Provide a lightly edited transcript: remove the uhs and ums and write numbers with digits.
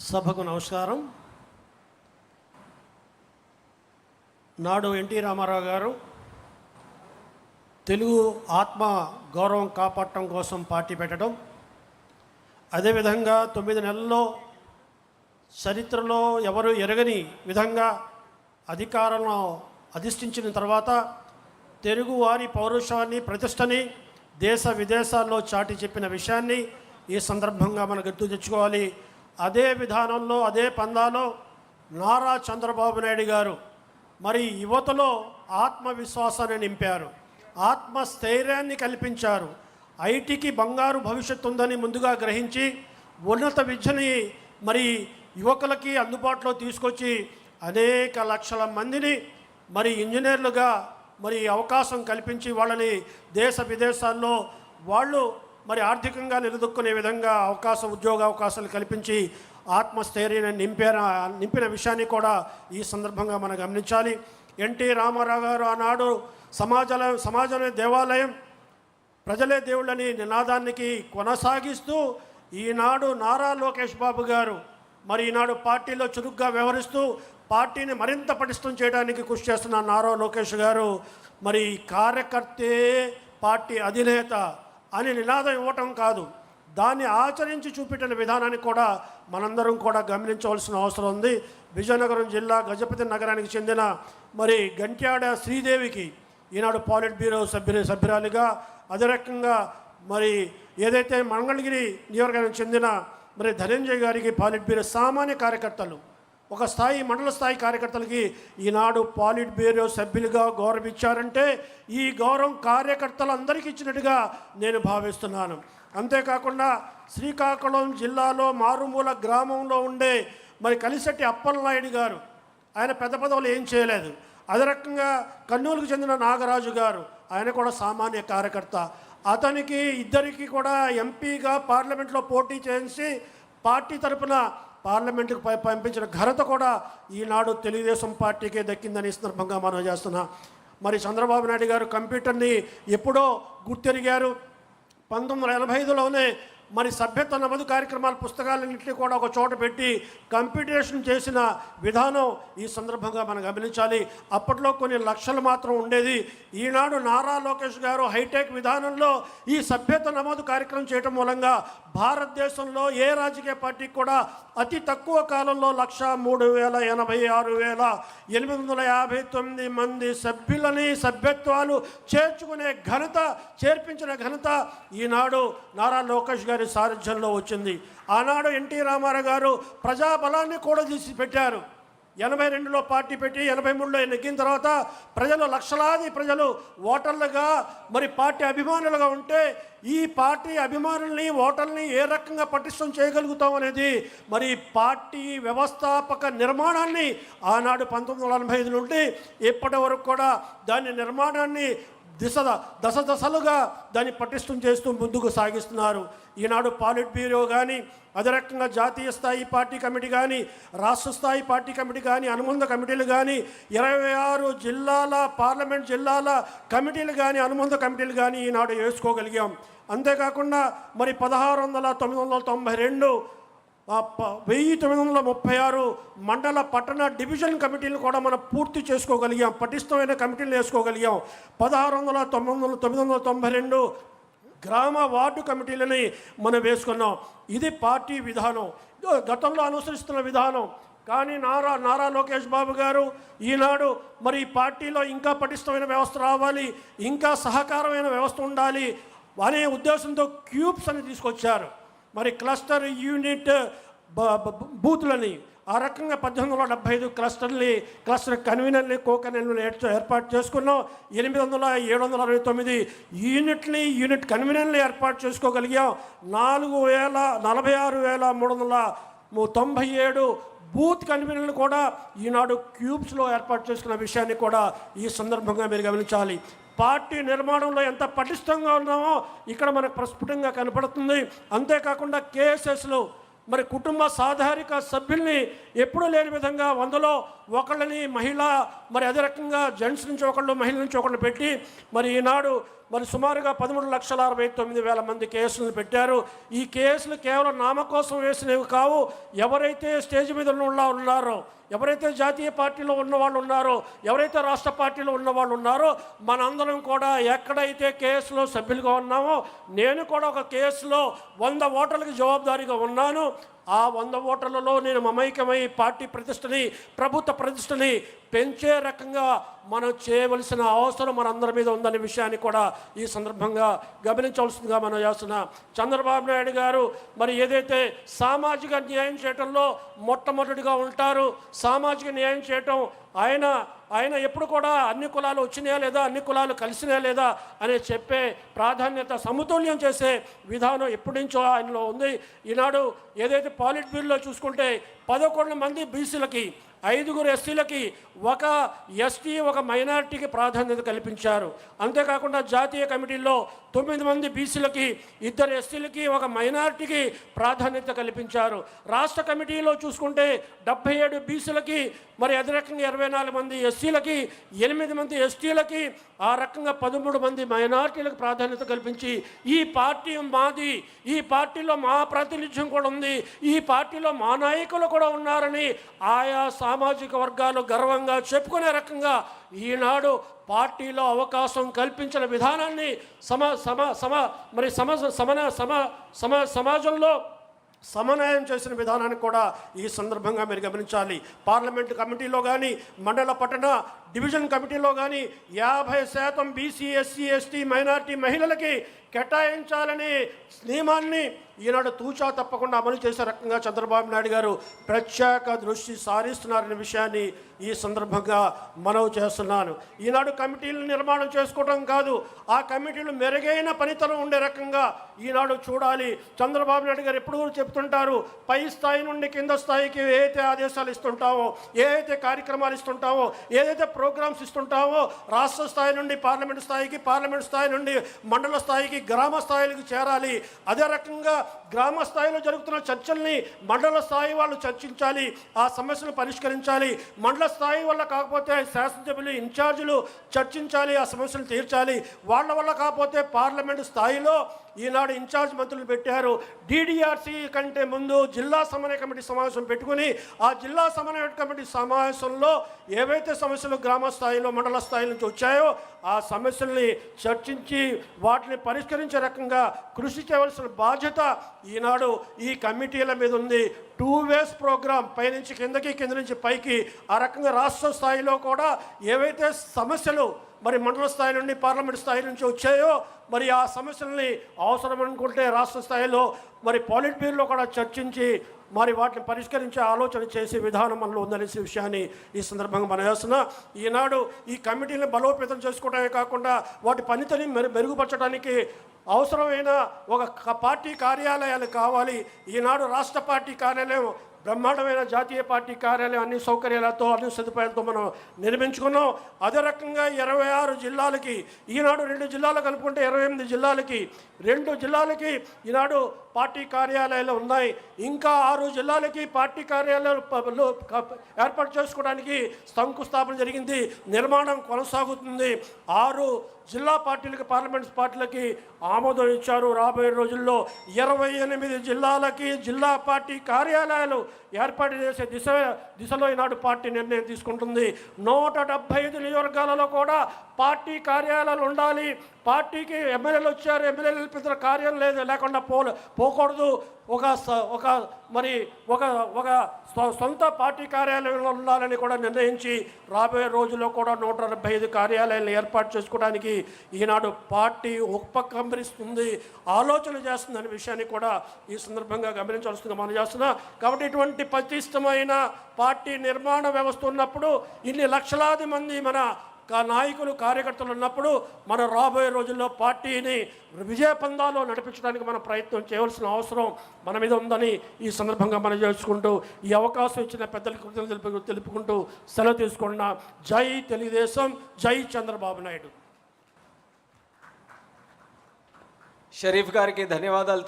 సభకు నమస్కారం. నాడు ఎన్టీ రామారావు గారు తెలుగు ఆత్మ గౌరవం కాపాడటం కోసం పార్టీ పెట్టడం, అదేవిధంగా 9 నెలల్లో చరిత్రలో ఎవరు ఎరగని విధంగా అధికారంలో అధిష్ఠించిన తర్వాత తెలుగువారి పౌరుషాన్ని, ప్రతిష్టని దేశ విదేశాల్లో చాటి చెప్పిన విషయాన్ని ఈ సందర్భంగా మనం గుర్తు తెచ్చుకోవాలి. అదే విధానంలో, అదే పందాలో నారా చంద్రబాబు నాయుడు గారు మరి యువతలో ఆత్మవిశ్వాసాన్ని నింపారు, ఆత్మస్థైర్యాన్ని కల్పించారు. ఐటీకి బంగారు భవిష్యత్తు ఉందని ముందుగా గ్రహించి ఉన్నత విద్యని మరి యువకులకి అందుబాటులో తీసుకొచ్చి అనేక లక్షల మందిని మరి ఇంజనీర్లుగా మరి అవకాశం కల్పించి వాళ్ళని దేశ విదేశాల్లో వాళ్ళు మరి ఆర్థికంగా నిలదొక్కునే విధంగా ఉద్యోగ అవకాశాలు కల్పించి ఆత్మస్థైర్యాన్ని నింపిన విషయాన్ని కూడా ఈ సందర్భంగా మనం గమనించాలి. ఎన్టీ రామారావు గారు ఆనాడు సమాజమే దేవాలయం, ప్రజలే దేవుళ్ళని నినాదానికి కొనసాగిస్తూ ఈనాడు నారా లోకేష్ బాబు గారు మరి ఈనాడు పార్టీలో చురుగ్గా వ్యవహరిస్తూ పార్టీని మరింత పటిష్టం చేయడానికి కృషి చేస్తున్న నారా లోకేష్ గారు మరి కార్యకర్తే పార్టీ అధినేత అని నినాదం ఇవ్వటం కాదు, దాన్ని ఆచరించి చూపెట్టిన విధానాన్ని కూడా మనందరం కూడా గమనించవలసిన అవసరం ఉంది. విజయనగరం జిల్లా గజపతి నగరానికి చెందిన మరి గంట్యాడ శ్రీదేవికి ఈనాడు పాలిట్ బ్యూరో సభ్యురాలిగా, అదే రకంగా మరి ఏదైతే మంగళగిరి నియోజకవర్గానికి చెందిన మరి ధనంజయ్ గారికి పాలిట్ బ్యూరో సామాన్య కార్యకర్తలు, ఒక స్థాయి మండల స్థాయి కార్యకర్తలకి ఈనాడు పాలిట్ బ్యూరో సభ్యులుగా గౌరవం ఇచ్చారంటే ఈ గౌరవం కార్యకర్తలందరికీ ఇచ్చినట్టుగా నేను భావిస్తున్నాను. అంతేకాకుండా శ్రీకాకుళం జిల్లాలో మారుమూల గ్రామంలో ఉండే మరి కలిసెట్టి అప్పలనాయుడు గారు, ఆయన పెద్ద పదవులు ఏం చేయలేదు. అదే రకంగా కర్నూలుకు చెందిన నాగరాజు గారు, ఆయన కూడా సామాన్య కార్యకర్త. అతనికి ఇద్దరికి కూడా ఎంపీగా పార్లమెంట్లో పోటీ చేసి పార్టీ తరఫున పార్లమెంటుకు పంపించిన ఘనత కూడా ఈనాడు తెలుగుదేశం పార్టీకే దక్కిందని సందర్భంగా మనం చేస్తున్నాం. మరి చంద్రబాబు నాయుడు గారు కంప్యూటర్ని ఎప్పుడో గుర్తెరిగారు. 1985లోనే మరి సభ్యత్వ నమోదు కార్యక్రమాల పుస్తకాలన్నింటినీ కూడా ఒక చోట పెట్టి కంప్యూటరేషన్ చేసిన విధానం ఈ సందర్భంగా మనం గమనించాలి. అప్పట్లో కొన్ని లక్షలు మాత్రం ఉండేది. ఈనాడు నారా లోకేష్ గారు హైటెక్ విధానంలో ఈ సభ్యత్వ నమోదు కార్యక్రమం చేయడం మూలంగా భారతదేశంలో ఏ రాజకీయ పార్టీకి కూడా అతి తక్కువ కాలంలో 1,03,86,859 మంది సభ్యులని సభ్యత్వాలు చేర్పించిన ఘనత ఈనాడు నారా లోకేష్ గారి సారథ్యంలో వచ్చింది. ఆనాడు ఎన్టీ రామారావు గారు ప్రజాబలాన్ని కూడా తీసి పెట్టారు. 82లో పార్టీ పెట్టి 83లో నెగ్గిన తర్వాత లక్షలాది ప్రజలు ఓటర్లుగా మరి పార్టీ అభిమానులుగా ఉంటే ఈ పార్టీ అభిమానుల్ని ఓటర్ని ఏ రకంగా పటిష్టం చేయగలుగుతాం అనేది మరి పార్టీ వ్యవస్థాపక నిర్మాణాన్ని ఆనాడు 1945 నుండి ఇప్పటి వరకు కూడా దాని నిర్మాణాన్ని దశలుగా దాన్ని పటిష్టం చేస్తూ ముందుకు సాగిస్తున్నారు. ఈనాడు పాలిట్ బ్యూరో కానీ, అదే రకంగా జాతీయ స్థాయి పార్టీ కమిటీ కానీ, రాష్ట్ర స్థాయి పార్టీ కమిటీ కానీ, అనుబంధ కమిటీలు కానీ, 26 జిల్లాల పార్లమెంట్ జిల్లాల కమిటీలు కానీ, అనుబంధ కమిటీలు కానీ ఈనాడు వేసుకోగలిగాం. అంతేకాకుండా మరి 16,992 1936 మండల పట్టణ డివిజన్ కమిటీలను కూడా మనం పూర్తి చేసుకోగలిగాం, పటిష్టమైన కమిటీలు వేసుకోగలిగాం. 992 గ్రామ వార్డు కమిటీలని మనం వేసుకున్నాం. ఇది పార్టీ విధానం, గతంలో అనుసరిస్తున్న విధానం. కానీ నారా లోకేష్ బాబు గారు ఈనాడు మరి పార్టీలో ఇంకా పటిష్టమైన వ్యవస్థ రావాలి, ఇంకా సహకారమైన వ్యవస్థ ఉండాలి అనే ఉద్దేశంతో క్యూబ్స్ అని తీసుకొచ్చారు. మరి క్లస్టర్ యూనిట్ బూత్లని ఆ రకంగా 1875 క్లస్టర్ కన్వీనర్ని కో-కన్వీనర్ని ఏర్పాటు చేసుకున్నాం. 769 యూనిట్ కన్వీనర్ని ఏర్పాటు చేసుకోగలిగాం. 46,397 బూత్ కన్వీనర్లు కూడా ఈనాడు క్యూబ్స్లో ఏర్పాటు చేసుకున్న విషయాన్ని కూడా ఈ సందర్భంగా మీరు గమనించాలి. పార్టీ నిర్మాణంలో ఎంత పటిష్టంగా ఉన్నామో ఇక్కడ మనకు ప్రస్ఫుటంగా కనపడుతుంది. అంతేకాకుండా కేఎస్ఎస్లో మరి కుటుంబ సాధారిక సభ్యుల్ని ఎప్పుడూ లేని విధంగా 100లో ఒకళ్ళని మహిళ, మరి అదే రకంగా జెంట్స్ నుంచి ఒకళ్ళు, మహిళ నుంచి ఒకళ్ళు పెట్టి మరి ఈనాడు మరి సుమారుగా 13,69,000 మంది కేసులను పెట్టారు. ఈ కేసులు కేవలం నామకోసం వేసినవి కావు. ఎవరైతే స్టేజ్ మీద ఉన్నారో, ఎవరైతే జాతీయ పార్టీలో ఉన్నవాళ్ళు ఉన్నారో, ఎవరైతే రాష్ట్ర పార్టీలో ఉన్నవాళ్ళు ఉన్నారో, మనందరం కూడా ఎక్కడైతే కేసులో సభ్యులుగా ఉన్నామో, నేను కూడా ఒక కేసులో 100 ఓటర్లకు జవాబుదారీగా ఉన్నాను. ఆ 100 ఓటర్లలో నేను మమైకమై పార్టీ ప్రతిష్టని, ప్రభుత్వ ప్రతిష్టని పెంచే రకంగా మనం చేయవలసిన అవసరం మనందరి మీద ఉందనే విషయాన్ని కూడా ఈ సందర్భంగా గమనించవలసిందిగా మనం చేస్తున్నా. చంద్రబాబు నాయుడు గారు మరి ఏదైతే సామాజిక న్యాయం చేయటంలో మొట్టమొదటిగా ఉంటారు, సామాజిక న్యాయం చేయటం ఆయన ఎప్పుడు కూడా అన్ని కులాలు వచ్చినాయా లేదా, అన్ని కులాలు కలిసినాయా లేదా అని చెప్పే ప్రాధాన్యత, సమతుల్యం చేసే విధానం ఎప్పటి నుంచో ఆయనలో ఉంది. ఈనాడు ఏదైతే పాలిట్ బ్యూరోలో చూసుకుంటే 11 మంది బీసీలకి, 5 ఎస్సీలకి, 1 ఎస్టీ, 1 మైనారిటీకి ప్రాధాన్యత కల్పించారు. అంతేకాకుండా జాతీయ కమిటీల్లో 9 మంది బీసీలకి, 2 ఎస్సీలకి, 1 మైనారిటీకి ప్రాధాన్యత కల్పించారు. రాష్ట్ర కమిటీలో చూసుకుంటే 77 బీసీలకి, మరి అదే రకంగా 24 మంది ఎస్సీలకి, 8 మంది ఎస్టీలకి, ఆ రకంగా 13 మంది మైనారిటీలకు ప్రాధాన్యత కల్పించి ఈ పార్టీ మాది, ఈ పార్టీలో మా ప్రాతినిధ్యం కూడా ఉంది, ఈ పార్టీలో మా నాయకులు కూడా ఉన్నారని ఆయా సామాజిక వర్గాలు గర్వంగా చెప్పుకునే రకంగా ఈనాడు పార్టీలో అవకాశం కల్పించిన విధానాన్ని సమాజంలో సమన్వయం చేసిన విధానాన్ని కూడా ఈ సందర్భంగా మీరు గమనించాలి. పార్లమెంటు కమిటీలో కానీ, మండల పట్టణ డివిజన్ కమిటీలో కానీ 50% బీసీ, ఎస్సీ, ఎస్టీ, మైనారిటీ మహిళలకి కేటాయించాలని నియమాన్ని ఈనాడు తూచా తప్పకుండా అమలు చేసే రకంగా చంద్రబాబు నాయుడు గారు ప్రత్యేక దృష్టి సారిస్తున్నారనే విషయాన్ని ఈ సందర్భంగా మనవి చేస్తున్నాను. ఈనాడు కమిటీలు నిర్మాణం చేసుకోవడం కాదు, ఆ కమిటీలు మెరుగైన పనితనం ఉండే రకంగా ఈనాడు చూడాలి. చంద్రబాబు నాయుడు గారు ఎప్పుడు చెప్తుంటారు, పై స్థాయి నుండి కింద స్థాయికి ఏదైతే ఆదేశాలు ఇస్తుంటామో, ఏదైతే కార్యక్రమాలు ఇస్తుంటామో, ఏదైతే ప్రోగ్రామ్స్ ఇస్తుంటామో, రాష్ట్ర స్థాయి నుండి పార్లమెంటు స్థాయికి, పార్లమెంటు స్థాయి నుండి మండల స్థాయికి, గ్రామ స్థాయిలకు చేరాలి. అదే రకంగా గ్రామ స్థాయిలో జరుగుతున్న చర్చల్ని మండల స్థాయి వాళ్ళు చర్చించాలి, ఆ సమస్యను పరిష్కరించాలి. మండల స్థాయి వల్ల కాకపోతే శాసనసభ్యులు, ఇన్ఛార్జీలు చర్చించాలి, ఆ సమస్యలు తీర్చాలి. వాళ్ళ వల్ల కాకపోతే పార్లమెంటు స్థాయిలో ఈనాడు ఇన్ఛార్జ్ మంత్రులు పెట్టారు. DDRC కంటే ముందు జిల్లా సమన్వయ కమిటీ సమావేశం పెట్టుకుని, ఆ జిల్లా సమన్వయ కమిటీ సమావేశంలో ఏవైతే సమస్యలు గ్రామ స్థాయిలో, మండల స్థాయి నుంచి వచ్చాయో ఆ సమస్యల్ని చర్చించి వాటిని పరిష్కరించే రకంగా కృషి చేయవలసిన బాధ్యత ఈనాడు ఈ కమిటీల మీద ఉంది. 2 ways ప్రోగ్రాం, పైనుంచి కిందకి, కింద నుంచి పైకి, ఆ రకంగా రాష్ట్ర స్థాయిలో కూడా ఏవైతే సమస్యలు మరి మండల స్థాయి నుండి, పార్లమెంట్ స్థాయి నుంచి వచ్చాయో మరి ఆ సమస్యల్ని అవసరం అనుకుంటే రాష్ట్ర స్థాయిలో మరి పాలిట్ బ్యూరోలో కూడా చర్చించి మరి వాటిని పరిష్కరించే ఆలోచన చేసే విధానం మనలో ఉందనే విషయాన్ని ఈ సందర్భంగా మనం చేస్తున్నా. ఈనాడు ఈ కమిటీని బలోపేతం చేసుకోవడమే కాకుండా వాటి పనితీరుని మెరుగుపరచడానికి అవసరమైన ఒక పార్టీ కార్యాలయాలు కావాలి. ఈనాడు రాష్ట్ర పార్టీ కార్యాలయం బ్రహ్మాండమైన జాతీయ పార్టీ కార్యాలయం అన్ని సౌకర్యాలతో, అన్ని సదుపాయాలతో మనం నిర్మించుకున్నాం. అదే రకంగా 26 జిల్లాలకి, ఈనాడు 2 జిల్లాలు కలుపుకుంటే 28 జిల్లాలకి, 2 జిల్లాలకి ఈనాడు పార్టీ కార్యాలయాలు ఉన్నాయి. ఇంకా 6 జిల్లాలకి పార్టీ కార్యాలయాలు ఏర్పాటు చేసుకోవడానికి శంకుస్థాపన జరిగింది, నిర్మాణం కొనసాగుతుంది. 6 జిల్లా పార్టీలకి, పార్లమెంట్ పార్టీలకి ఆమోదం ఇచ్చారు. రాబోయే రోజుల్లో 28 జిల్లాలకి జిల్లా పార్టీ కార్యాలయాలు ఏర్పాటు చేసే దిశలో ఈనాడు పార్టీ నిర్ణయం తీసుకుంటుంది. 175 నియోజకవర్గాలలో కూడా పార్టీ కార్యాలయాలు ఉండాలి. పార్టీకి ఎమ్మెల్యేలు వచ్చారు, ఎమ్మెల్యేలు పిలిచిన కార్యం లేకుండా పోకూడదు. ఒక సొంత పార్టీ కార్యాలయంలో ఉండాలని కూడా నిర్ణయించి రాబోయే రోజుల్లో కూడా 175 కార్యాలయాలను ఏర్పాటు చేసుకోవడానికి ఈనాడు పార్టీ ఉపక్రమిస్తుంది, ఆలోచన చేస్తుందనే విషయాన్ని కూడా ఈ సందర్భంగా గమనించాల్సిందిగా మనం చేస్తున్నాం. కాబట్టి ఇటువంటి పటిష్టమైన పార్టీ నిర్మాణ వ్యవస్థ ఉన్నప్పుడు, ఇన్ని లక్షలాది మంది మన నాయకులు, కార్యకర్తలు ఉన్నప్పుడు మనం రాబోయే రోజుల్లో పార్టీని విజయపందాలో నడిపించడానికి మనం ప్రయత్నం చేయవలసిన అవసరం మన మీద ఉందని ఈ సందర్భంగా మనం చేసుకుంటూ, ఈ అవకాశం ఇచ్చిన పెద్దలకు కృతజ్ఞతలు తెలుపుకుంటూ సెలవు తీసుకున్న జై తెలుగుదేశం, జై చంద్రబాబు నాయుడు. షరీఫ్ గారికి ధన్యవాదాలు.